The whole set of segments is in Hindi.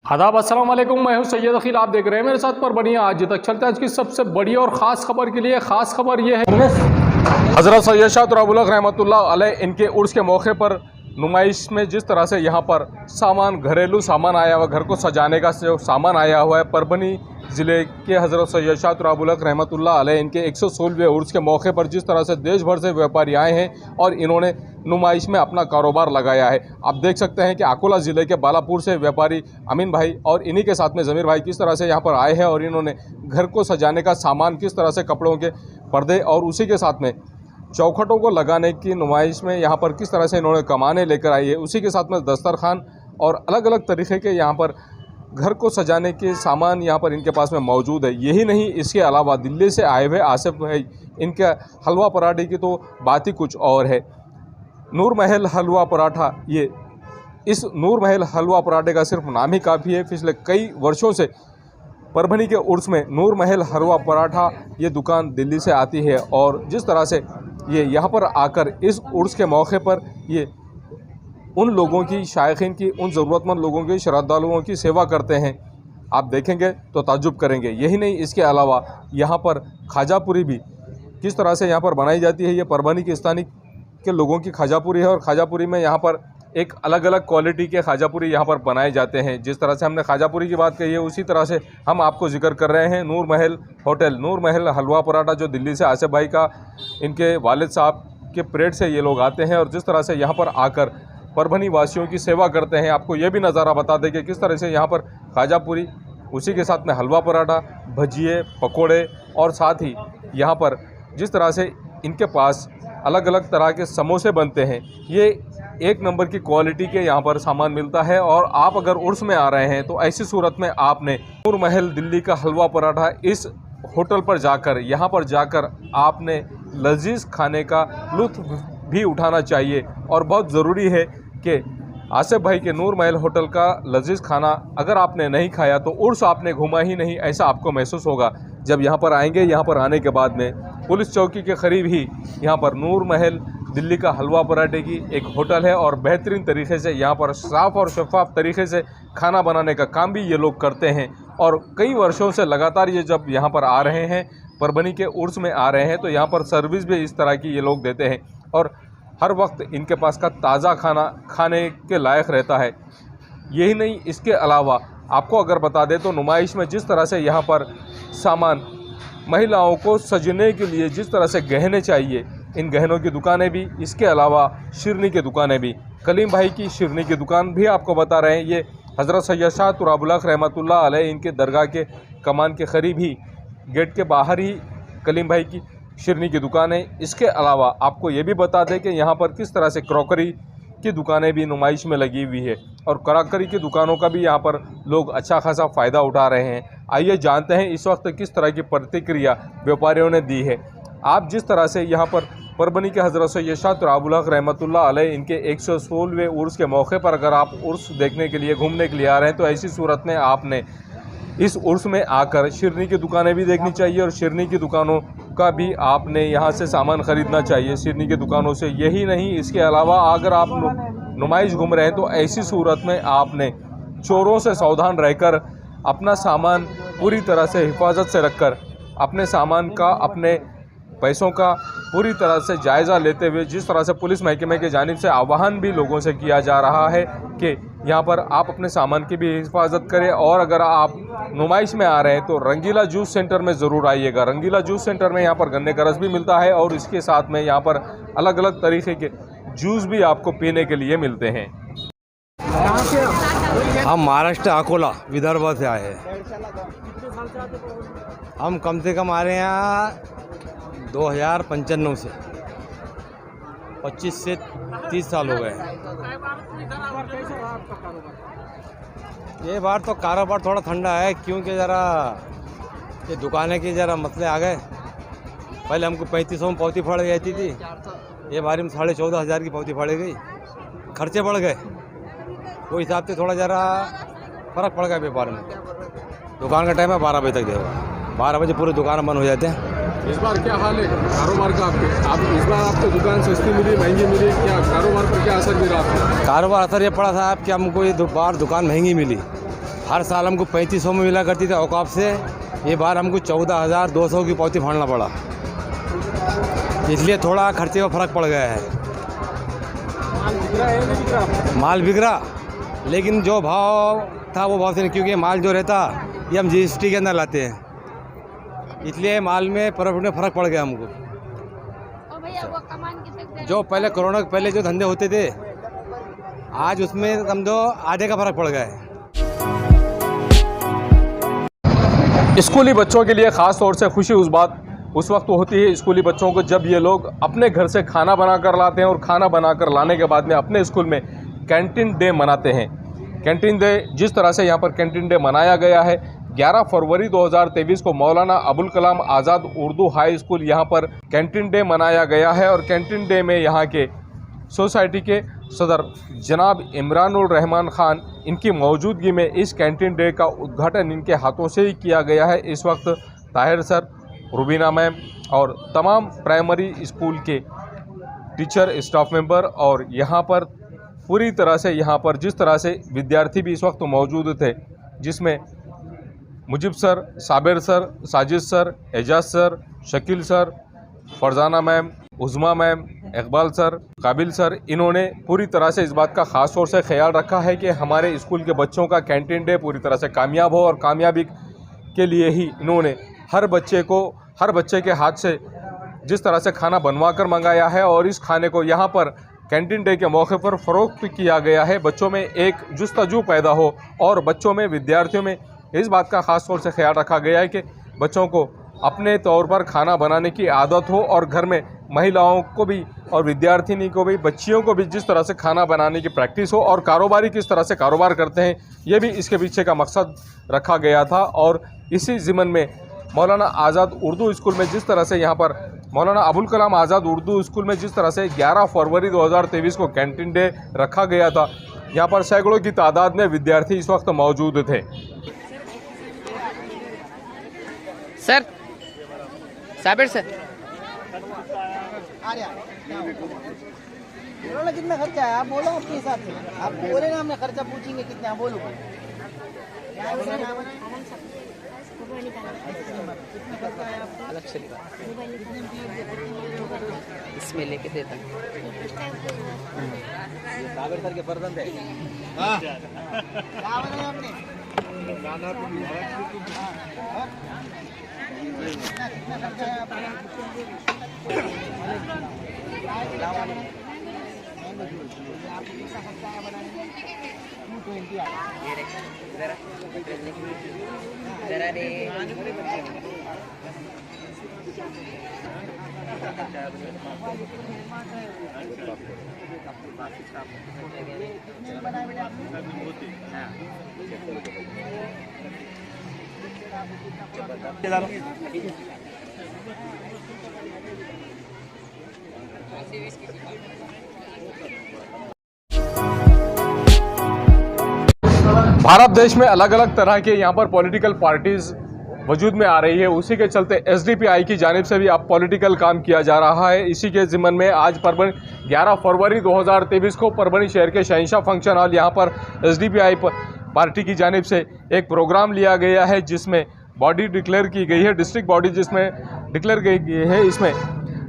आदाब अस्सलाम वालेकुम, मैं हूं सैयद अखिल। आप देख रहे हैं मेरे साथ पर बनिया। आज तक चलते हैं आज की सबसे बड़ी और ख़ास खबर के लिए। ख़ास खबर यह है हज़रत सैयद शाह तुराबुल हक़ रहमतुल्लाह अलैह इनके उर्स के मौके पर नुमाइश में जिस तरह से यहाँ पर सामान, घरेलू सामान आया हुआ, घर को सजाने का जो सामान आया हुआ है, परभनी ज़िले के हज़रत सैयद शाह तुराबुल हक़ रहमतुल्लाह अलैह इनके 116वें उर्स के मौके पर जिस तरह से देश भर से व्यापारी आए हैं और इन्होंने नुमाइश में अपना कारोबार लगाया है। आप देख सकते हैं कि अकोला ज़िले के बालापुर से व्यापारी अमीन भाई और इन्हीं के साथ में ज़मीर भाई किस तरह से यहाँ पर आए हैं और इन्होंने घर को सजाने का सामान, किस तरह से कपड़ों के पर्दे और उसी के साथ में चौखटों को लगाने की नुमाइश में यहाँ पर किस तरह से इन्होंने कमाने लेकर आई है, उसी के साथ में दस्तरखान और अलग अलग तरीक़े के यहाँ पर घर को सजाने के सामान यहाँ पर इनके पास में मौजूद है। यही नहीं, इसके अलावा दिल्ली से आए हुए आसिफ भाई, इनका हलवा पराठे की तो बात ही कुछ और है। नूर महल हलवा पराठा, ये इस नूर महल हलवा पराठे का सिर्फ नाम ही काफ़ी है। पिछले कई वर्षों से परभनी के उर्स में नूर महल हलवा पराठा ये दुकान दिल्ली से आती है और जिस तरह से ये यहाँ पर आकर इस उर्स के मौके पर ये उन लोगों की, शायखीन की, उन ज़रूरतमंद लोगों की, श्रद्धालुओं की सेवा करते हैं, आप देखेंगे तो ताज्जुब करेंगे। यही नहीं, इसके अलावा यहाँ पर खाजापुरी भी किस तरह से यहाँ पर बनाई जाती है। ये परभनी के स्थानीय के लोगों की खाजापुरी है और खाजापुरी में यहाँ पर एक अलग अलग क्वालिटी के खाजापुरी यहाँ पर बनाए जाते हैं। जिस तरह से हमने खाजापुरी की बात कही है, उसी तरह से हम आपको जिक्र कर रहे हैं नूर महल होटल, नूर महल हलवा पराठा, जो दिल्ली से आसिफ भाई का, इनके वालिद साहब के परेड से ये लोग आते हैं और जिस तरह से यहाँ पर आकर परभनी वासियों की सेवा करते हैं। आपको ये भी नज़ारा बता दें कि किस तरह से यहाँ पर खाजापुरी, उसी के साथ में हलवा पराठा, भजिए, पकोड़े और साथ ही यहाँ पर जिस तरह से इनके पास अलग अलग तरह के समोसे बनते हैं, ये एक नंबर की क्वालिटी के यहाँ पर सामान मिलता है। और आप अगर उर्स में आ रहे हैं तो ऐसी सूरत में आपने नूर महल दिल्ली का हलवा पराठा इस होटल पर जाकर, यहाँ पर जाकर आपने लजीज खाने का लुत्फ़ भी उठाना चाहिए। और बहुत ज़रूरी है कि आसिफ भाई के नूर महल होटल का लजीज खाना अगर आपने नहीं खाया तो उर्स आपने घूमा ही नहीं, ऐसा आपको महसूस होगा जब यहाँ पर आएंगे। यहाँ पर आने के बाद में पुलिस चौकी के करीब ही यहाँ पर नूर महल दिल्ली का हलवा पराठे की एक होटल है और बेहतरीन तरीके से यहाँ पर साफ़ और शफाफ तरीके से खाना बनाने का काम भी ये लोग करते हैं। और कई वर्षों से लगातार ये जब यहाँ पर आ रहे हैं, परभनी के उर्स में आ रहे हैं, तो यहाँ पर सर्विस भी इस तरह की ये लोग देते हैं और हर वक्त इनके पास का ताज़ा खाना खाने के लायक रहता है। यही नहीं, इसके अलावा आपको अगर बता दें तो नुमाइश में जिस तरह से यहाँ पर सामान, महिलाओं को सजने के लिए जिस तरह से गहने चाहिए, इन गहनों की दुकानें भी, इसके अलावा शिरनी की दुकानें भी। कलीम भाई की शिरनी की दुकान भी आपको बता रहे हैं, ये हज़रत सैयद शाह तुराबुल हक़ रहमतुल्लाह अलैह इनके दरगाह के कमान के करीब ही, गेट के बाहर ही कलीम भाई की शिरनी की दुकान है। इसके अलावा आपको ये भी बता दें कि यहाँ पर किस तरह से क्रॉकरी की दुकानें भी नुमाइश में लगी हुई है और क्रॉकरी की दुकानों का भी यहाँ पर लोग अच्छा खासा फ़ायदा उठा रहे हैं। आइए जानते हैं इस वक्त किस तरह की प्रतिक्रिया व्यापारियों ने दी है। आप जिस तरह से यहाँ पर परभनी के हज़रत सैयद शाह तुराबुल हक़ रहमतुल्लाह अलैह इनके 116वें उर्स के मौके पर अगर आप उर्स देखने के लिए, घूमने के लिए आ रहे हैं, तो ऐसी सूरत में आपने इस उर्स में आकर शिरनी की दुकानें भी देखनी चाहिए और शिरनी की दुकानों का भी आपने यहाँ से सामान ख़रीदना चाहिए शिरनी की दुकानों से। यही नहीं, इसके अलावा अगर आप नुमाइश घूम रहे हैं तो ऐसी सूरत में आपने चोरों से सावधान रहकर अपना सामान पूरी तरह से हिफाजत से रखकर, अपने सामान का, अपने पैसों का पूरी तरह से जायज़ा लेते हुए, जिस तरह से पुलिस महकमे के जानिब से आह्वान भी लोगों से किया जा रहा है कि यहाँ पर आप अपने सामान की भी हिफाजत करें। और अगर आप नुमाइश में आ रहे हैं तो रंगीला जूस सेंटर में ज़रूर आइएगा। रंगीला जूस सेंटर में यहाँ पर गन्ने का रस भी मिलता है और इसके साथ में यहाँ पर अलग अलग तरीके के जूस भी आपको पीने के लिए मिलते हैं। हम महाराष्ट्र अकोला विदर्भ से आए हैं। हम कम से कम आ रहे हैं यहाँ 2095 से, 25 से 30 साल हो गए हैं। ये बार तो कारोबार थोड़ा ठंडा है क्योंकि ज़रा ये दुकानें की ज़रा मसले आ गए। पहले हमको 3500 में पावती पड़ जाती थी, ये बारी में 14,500 की पावती पड़ गई, खर्चे बढ़ गए, वो हिसाब से थोड़ा ज़रा फ़र्क पड़ गया व्यापार में। दुकान का टाइम है 12 बजे तक देगा, 12 बजे पूरे दुकान बंद हो जाते हैं। इस बार क्या हाल है कारोबार का आपके? आप इस बार आपको दुकान सस्ती मिली, महंगी मिली, क्या कारोबार पर क्या असर मिला आपको? कारोबार असर ये पड़ा था कि हमको ये बार दुकान महंगी मिली हर साल हमको 3500 में मिला करती थी औकाफ से, ये बार हमको 14,200 की पावती फाड़ना पड़ा, इसलिए थोड़ा खर्चे में फ़र्क पड़ गया है। माल बिक रहा, लेकिन जो भाव था वो भाव से नहीं, क्योंकि माल जो रहता ये हम GST के अंदर लाते हैं, इसलिए माल में प्रॉफिट में फ़र्क पड़ गया हमको। जो पहले कोरोना के पहले जो धंधे होते थे, आज उसमें समझो आधे का फ़र्क पड़ गया है। स्कूली बच्चों के लिए ख़ास तौर से खुशी उस वक्त होती है स्कूली बच्चों को जब ये लोग अपने घर से खाना बना कर लाते हैं और खाना बना कर लाने के बाद में अपने स्कूल में कैंटीन डे मनाते हैं। कैंटीन डे जिस तरह से यहाँ पर कैंटीन डे मनाया गया है, 11 फरवरी 2023 को मौलाना अबुल कलाम आज़ाद उर्दू हाई स्कूल यहाँ पर कैंटीन डे मनाया गया है और कैंटीन डे में यहाँ के सोसाइटी के सदर जनाब इमरानुल रहमान ख़ान इनकी मौजूदगी में इस कैंटीन डे का उद्घाटन इनके हाथों से ही किया गया है। इस वक्त ताहिर सर, रुबीना मैम और तमाम प्राइमरी स्कूल के टीचर, स्टाफ मेंबर और यहाँ पर पूरी तरह से यहाँ पर जिस तरह से विद्यार्थी भी इस वक्त मौजूद थे, जिसमें Mujib sir, Sabir sir, Sajid sir, Ejaz sir, Shakeel sir, Farzana ma'am, Uzma ma'am, Iqbal sir, Kabil sir, इन्होंने पूरी तरह से इस बात का ख़ास तौर से ख्याल रखा है कि हमारे स्कूल के बच्चों का कैंटीन डे पूरी तरह से कामयाब हो और कामयाबी के लिए ही इन्होंने हर बच्चे के हाथ से जिस तरह से खाना बनवा कर मंगाया है और इस खाने को यहाँ पर कैंटीन डे के मौके पर फ़रोख्त किया गया है। बच्चों में एक जुस्तजू पैदा हो और बच्चों में, विद्यार्थियों में इस बात का ख़ास तौर से ख्याल रखा गया है कि बच्चों को अपने तौर पर खाना बनाने की आदत हो और घर में महिलाओं को भी और विद्यार्थिनी को भी, बच्चियों को भी जिस तरह से खाना बनाने की प्रैक्टिस हो और कारोबारी किस तरह से कारोबार करते हैं, ये भी इसके पीछे का मकसद रखा गया था। और इसी ज़िमन में मौलाना आज़ाद उर्दू स्कूल में जिस तरह से यहाँ पर मौलाना अबुल कलाम आज़ाद उर्दू स्कूल में जिस तरह से 11 फरवरी 2023 को कैंटीन डे रखा गया था, यहाँ पर सैकड़ों की तादाद में विद्यार्थी इस वक्त मौजूद थे। सर, साबिर सर, कितना खर्चा है आप बोलो अपने हिसाब से। आप बोले ना, हमने खर्चा पूछेंगे कितना, बोलो अलग से इसमें लेके देता साबिर सर के फर्जंद है। क्या बनाया आपने? कितना खर्चा है आपका? भारत देश में अलग अलग तरह के यहाँ पर पॉलिटिकल पार्टीज़ वजूद में आ रही है, उसी के चलते SDPI की जानिब से भी अब पॉलिटिकल काम किया जा रहा है। इसी के ज़िम्मन में आज 11 फरवरी 2023 को परभणी शहर के शहंशाह फंक्शन हॉल यहाँ पर SDPI पार्टी की जानिब से एक प्रोग्राम लिया गया है, जिसमें बॉडी डिक्लेयर की गई है, डिस्ट्रिक्ट बॉडी जिसमें डिक्लेयर की गई है। इसमें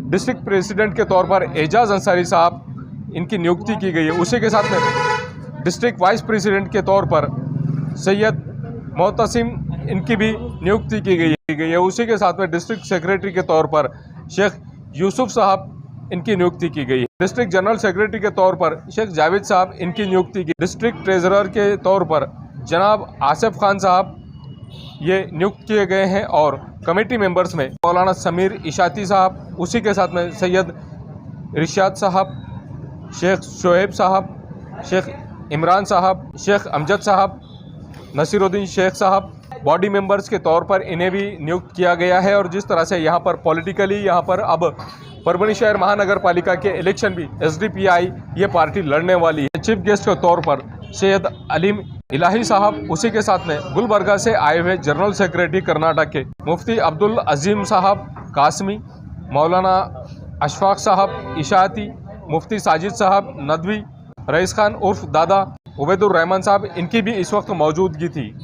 डिस्ट्रिक्ट प्रेसिडेंट के तौर पर एजाज़ अंसारी साहब इनकी नियुक्ति की गई है। उसी के साथ में डिस्ट्रिक्ट वाइस प्रेसिडेंट के तौर पर सैयद मोहतसिम इनकी भी नियुक्ति की गई है। उसी के साथ में डिस्ट्रिक्ट सेक्रेटरी के तौर पर शेख यूसुफ साहब इनकी नियुक्ति की गई है। डिस्ट्रिक्ट जनरल सेक्रेटरी के तौर पर शेख जावेद साहब इनकी नियुक्ति की। डिस्ट्रिक्ट ट्रेजरर के तौर पर जनाब आसिफ खान साहब ये नियुक्त किए गए हैं और कमेटी मेंबर्स में मौलाना समीर इशाती साहब, उसी के साथ में सैयद रिशाद साहब, शेख शोएब साहब, शेख इमरान साहब, शेख अमजद साहब, नसीरुद्दीन शेख साहब बॉडी मेंबर्स के तौर पर इन्हें भी नियुक्त किया गया है। और जिस तरह से यहाँ पर पॉलिटिकली यहाँ पर अब परभणी शहर महानगर पालिका के इलेक्शन भी SDPI ये पार्टी लड़ने वाली है। चीफ गेस्ट के तौर पर सैयद अलीम इलाही साहब, उसी के साथ में गुलबर्गा से आए हुए जनरल सेक्रेटरी कर्नाटक के मुफ्ती अब्दुल अजीम साहब कासमी, मौलाना अशफाक साहब इशाती, मुफ्ती साजिद साहब नदवी, रईस खान उर्फ दादा, उबैदुर रहमान साहब, इनकी भी इस वक्त मौजूदगी थी।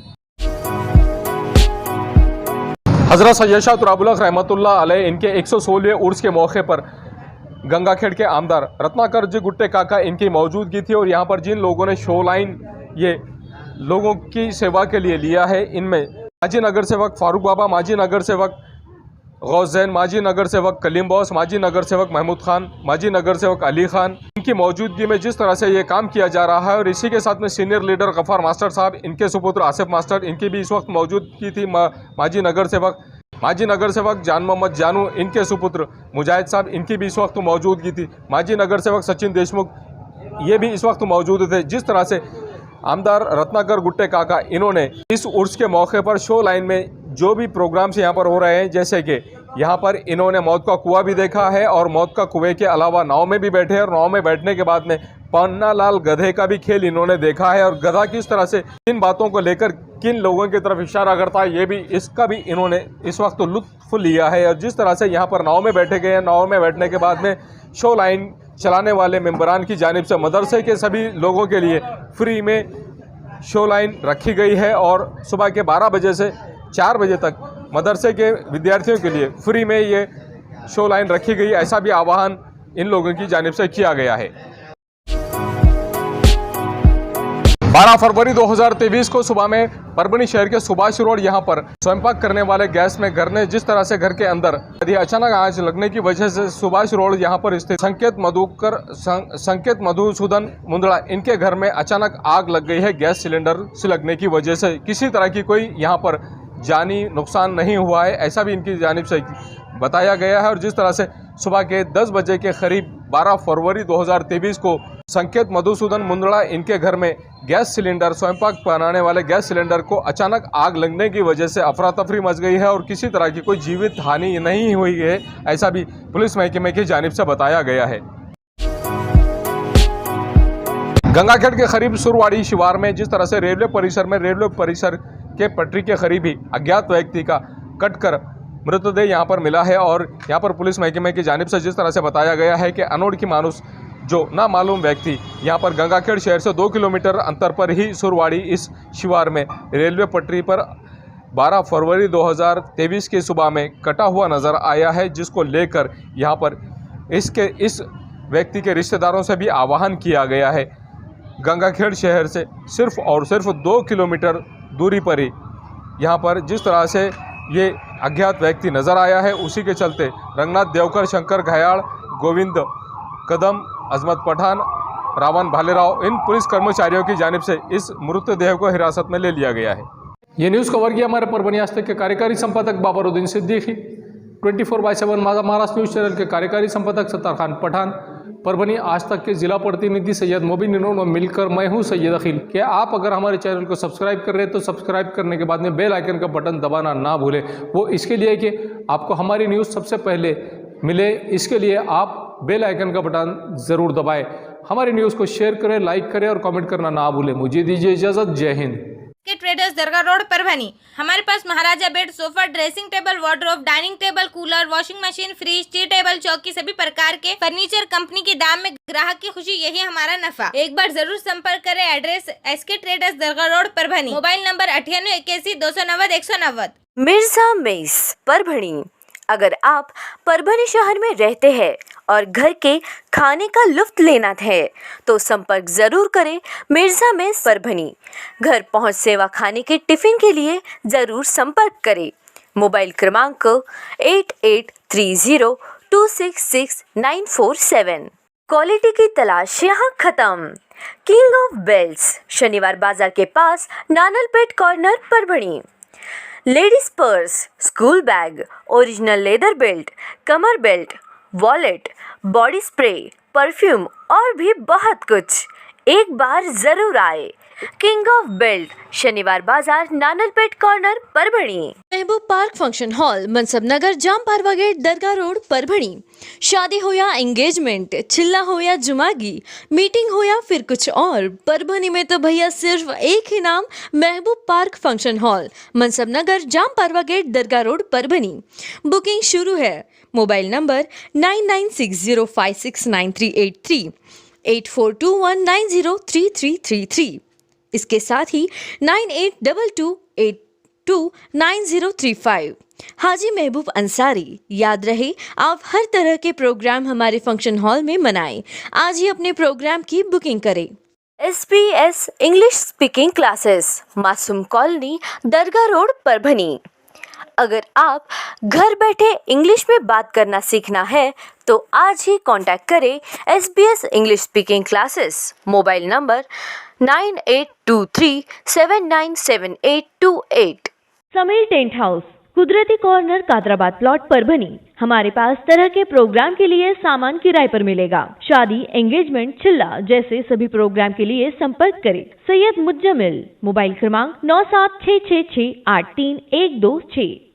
हज़रत सैयद शाह तुराबुल हक रहमतुल्लाह अलैह इनके 116वें उर्स के मौके पर गंगाखेड़ के आमदार रत्नाकर जी गुट्टे काका इनकी मौजूदगी थी। और यहाँ पर जिन लोगों ने शो लाइन ये लोगों की सेवा के लिए लिया है, इनमें माजी नगर सेवक फारूक बाबा, माजी नगर सेवक गौसैन, माजी नगर सेवक कलीम बॉस, माजी नगर सेवक महमूद खान, माजी नगर सेवक अली खान, इनकी मौजूदगी में जिस तरह से ये काम किया जा रहा है। और इसी के साथ में सीनियर लीडर गफ़ार मास्टर साहब, इनके सुपुत्र आसिफ मास्टर, इनकी भी इस वक्त मौजूदगी थी। माजी नगर सेवक जान मोहम्मद जानू, इनके सुपुत्र मुजाहिद साहब, इनकी भी इस वक्त मौजूदगी थी। माजी नगर सेवक सचिन देशमुख, ये भी इस वक्त मौजूद थे। जिस तरह से आमदार रत्नाकर गुट्टे काका इन्होंने इस उर्स के मौके पर शो लाइन में जो भी प्रोग्राम्स यहाँ पर हो रहे हैं, जैसे कि यहाँ पर इन्होंने मौत का कुआं भी देखा है और मौत का कुएं के अलावा नाव में भी बैठे हैं। और नाव में बैठने के बाद में पन्नालाल गधे का भी खेल इन्होंने देखा है। और गधा किस तरह से किन बातों को लेकर किन लोगों की तरफ इशारा करता है, ये भी इसका भी इन्होंने इस वक्त लुत्फ लिया है। और जिस तरह से यहाँ पर नाव में बैठे गए हैं, नाव में बैठने के बाद में शो लाइन चलाने वाले मेंबरान की जानिब से मदरसे के सभी लोगों के लिए फ्री में शो लाइन रखी गई है। और सुबह के 12 बजे से 4 बजे तक मदरसे के विद्यार्थियों के लिए फ्री में ये शो लाइन रखी गई, ऐसा भी आह्वान इन लोगों की जानिब से किया गया है। 12 फरवरी 2023 को सुबह में परभणी शहर के सुभाष रोड यहाँ पर स्वयंपाक करने वाले गैस में घर ने जिस तरह से घर के अंदर यदि अचानक आग लगने की वजह से सुभाष रोड यहाँ पर स्थित संकेत मधुसूदन मुंदड़ा, इनके घर में अचानक आग लग गई है। गैस सिलेंडर से लगने की वजह से किसी तरह की कोई यहाँ पर जानी नुकसान नहीं हुआ है, ऐसा भी इनकी जानिब से बताया गया है। और जिस तरह से सुबह के 10 बजे के करीब 12 फरवरी 2023 को संकेत मधुसूदन मुंदड़ा, इनके घर में गैस सिलेंडर, स्वयंपाक बनाने वाले गैस सिलेंडर को अचानक आग लगने की वजह से अफरा तफरी मच गई है। और किसी तरह की कोई जीवित हानि नहीं हुई है, ऐसा भी पुलिस महकमे की जानिब से बताया गया है। गंगाखेड़ के करीब सुरवाड़ी शिवार में जिस तरह से रेलवे परिसर के पटरी के करीब ही अज्ञात व्यक्ति का कटकर मृतदेह यहाँ पर मिला है। और यहाँ पर पुलिस महकमे की जानिब से जिस तरह से बताया गया है कि अनोळखी मानुस जो नामालूम व्यक्ति यहाँ पर गंगाखेड़ शहर से 2 किलोमीटर अंतर पर ही सुरवाड़ी इस शिवार में रेलवे पटरी पर 12 फरवरी 2023 की सुबह में कटा हुआ नज़र आया है, जिसको लेकर यहाँ पर इस व्यक्ति के रिश्तेदारों से भी आह्वान किया गया है। गंगाखेड़ शहर से सिर्फ और सिर्फ 2 किलोमीटर दूरी पर ही यहाँ पर जिस तरह से ये अज्ञात व्यक्ति नज़र आया है, उसी के चलते रंगनाथ देवकर, शंकर घयाड़, गोविंद कदम, अजमत पठान, रावण भालेराव, इन पुलिस कर्मचारियों की जानिब से इस मृतदेह को हिरासत में ले लिया गया है। ये न्यूज़ कवर किया हमारे परभणी आज तक के कार्यकारी संपादक बाबरुद्दीन सिद्दीकी, 24/7 महाराष्ट्र न्यूज़ चैनल के कार्यकारी संपादक सत्तार खान पठान, परभणी आज तक के जिला प्रतिनिधि सैयद मोबिन इन्होंने मिलकर मैं हूं सैयद अखिल। क्या आप अगर हमारे चैनल को सब्सक्राइब कर रहे हैं तो सब्सक्राइब करने के बाद में बेल आइकन का बटन दबाना ना भूलें। वो इसके लिए कि आपको हमारी न्यूज़ सबसे पहले मिले, इसके लिए आप बेल आइकन का बटन ज़रूर दबाएं। हमारी न्यूज़ को शेयर करें, लाइक करें और कमेंट करना ना भूलें। मुझे दीजिए इजाज़त। जय हिंद। के ट्रेडर्स दरगाह रोड परभणी। हमारे पास Maharaja bed, sofa, dressing table, wardrobe, dining table, cooler, washing machine, fridge, tea table, चौकी सभी प्रकार के फर्नीचर कंपनी के दाम में ग्राहक की खुशी, यही हमारा नफा। एक बार जरूर संपर्क करें। Address SK traders Dargah road Parbhani. Mobile number 9881 290 190। Mirza mess Parbhani. अगर आप परभणी शहर में रहते हैं और घर के खाने का लुत्फ लेना है तो संपर्क जरूर करें मिर्जा मेस परभणी। घर पहुंच सेवा खाने के टिफिन के लिए जरूर संपर्क करें। मोबाइल क्रमांक 8830266947। क्वालिटी की तलाश यहाँ खत्म। किंग ऑफ बेल्ट्स, शनिवार बाजार के पास, Nanalpet corner Parbhani. Ladies purse, school bag, original leather belt, कमर belt, wallet, body spray, perfume और भी बहुत कुछ। एक बार जरूर आए। किंग ऑफ बेल्ट, शनिवार बाजार, नानलपेट कॉर्नर परभणी। महबूब पार्क फंक्शन हॉल, मनसब नगर, जाम पारवा गेट, दरगाह रोड परभणी। शादी हो या एंगेजमेंट, चिल्ला हो या जुमागी, मीटिंग हो या फिर कुछ और, परभणी में तो भैया सिर्फ एक ही नाम, महबूब पार्क फंक्शन हॉल, मनसब नगर, जाम पारवा गेट, दरगाह रोड परभणी। बुकिंग शुरू है। Mobile number 9960569383, 8421903333। इसके साथ ही 9822829035। हाजी महबूब अंसारी। याद रहे, आप हर तरह के प्रोग्राम हमारे फंक्शन हॉल में मनाएं। आज ही अपने प्रोग्राम की बुकिंग करें। SBS इंग्लिश स्पीकिंग क्लासेस, मासूम कॉलोनी, दरगाह रोड, परभनी। अगर आप घर बैठे इंग्लिश में बात करना सीखना है तो आज ही कांटेक्ट करें SBS English speaking classes. Mobile number 9823797828। Sameer tent house, कुदरती कॉर्नर, कादराबाद प्लॉट, परभनी। हमारे पास तरह के प्रोग्राम के लिए सामान किराए पर मिलेगा। शादी, एंगेजमेंट, चिल्ला जैसे सभी प्रोग्राम के लिए संपर्क करें सैयद मुज्जमिल। मोबाइल क्रमांक 9766683126।